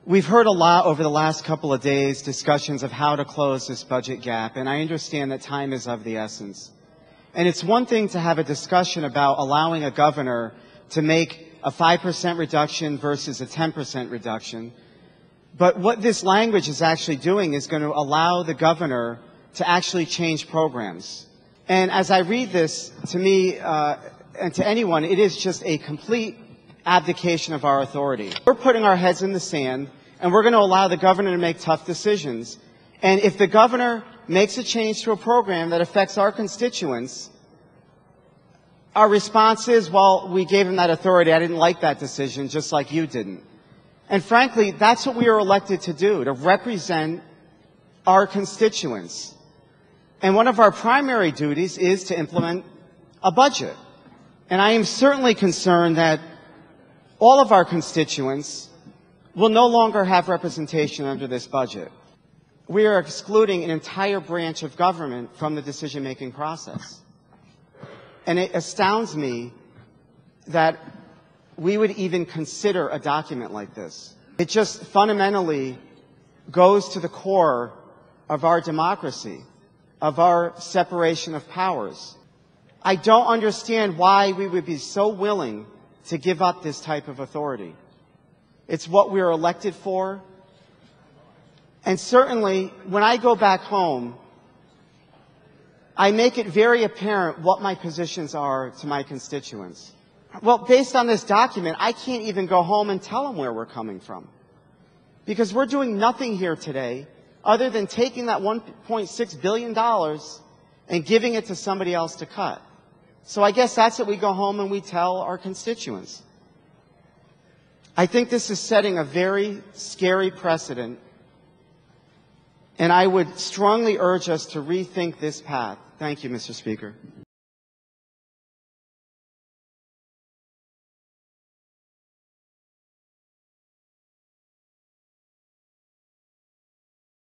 We've heard a lot over the last couple of days, discussions of how to close this budget gap, and I understand that time is of the essence. And it's one thing to have a discussion about allowing a governor to make a 5% reduction versus a 10% reduction. But what this language is actually doing is going to allow the governor to actually change programs. And as I read this, to me and to anyone, it is just a complete abdication of our authority. We're putting our heads in the sand, and we're going to allow the governor to make tough decisions. And if the governor makes a change to a program that affects our constituents, our response is, well, we gave him that authority. I didn't like that decision, just like you didn't. And frankly, that's what we are elected to do, to represent our constituents. And one of our primary duties is to implement a budget. And I am certainly concerned that all of our constituents will no longer have representation under this budget. We are excluding an entire branch of government from the decision-making process. And it astounds me that we would even consider a document like this. It just fundamentally goes to the core of our democracy, of our separation of powers. I don't understand why we would be so willing to give up this type of authority. It's what we are elected for. And certainly, when I go back home, I make it very apparent what my positions are to my constituents. Well, based on this document, I can't even go home and tell them where we're coming from. Because we're doing nothing here today other than taking that $1.6 billion and giving it to somebody else to cut. So I guess that's what we go home and we tell our constituents. I think this is setting a very scary precedent, and I would strongly urge us to rethink this path. Thank you, Mr. Speaker.